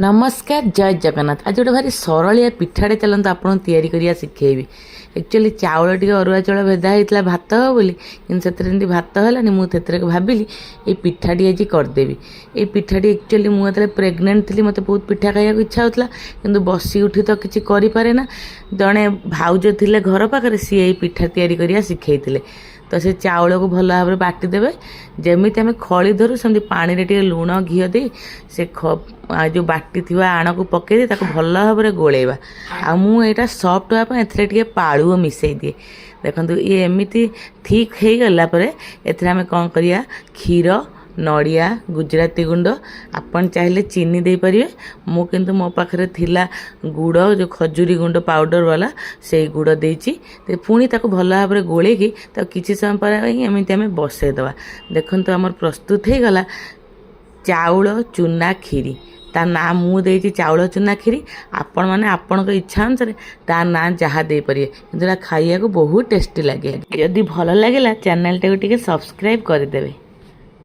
नमस्कार जय जगन्नाथ। आज गोटे भारी सरलिया पिठाटे चलते आपको तैयारी करिया शिखेबी। एक्चुअली चाउल टी अरुआ चाउल भेदा होता भात हो बोली कि भात है मुझे भाविली ये पिठाटी आज करदेवी। ये पिठाटी एक्चुअली मुझे प्रेग्नेंट थी मत बहुत पिठा खाया इच्छा होता कि बसी उठी तो किसी करे ना जड़े भाउज थे घर पाखे सी ये पिठा तैयारी करिया शिखेते तो से चाउल को भल भाव बाटिदेवे जमी आम खली धरू सेमती पानी रे लुण घी दे से जो बाटी थी आण को पकई दे भल भाव गोलेवा आ मुझा सफ्ट हाँपे ए पालुओ मिसई दिए। देखो ये एमती थिक हो गलापर एम कौन करिया क्षीर नड़िया गुजराती गुंड आपन चाहिए चीनी दे पारे मु किंतु मो पाखे थिला गुड़ जो खजूरी गुंड पाउडर वाला से गुड़ देती पुणी ताको भल भाव गोले किसी समय पर एमती आम बसईदवा। देखो आमर प्रस्तुत हो गला चाउल चूना खीरी ता ना मुझे चाउल चूना खीरी आपण मैंने आपण इच्छा अनुसार ता ना जहाँ दे पारे कि खाइया को बहुत टेस्टी लगे। जदि भल लगे चैनल टाइम सब्सक्राइब करदेवे।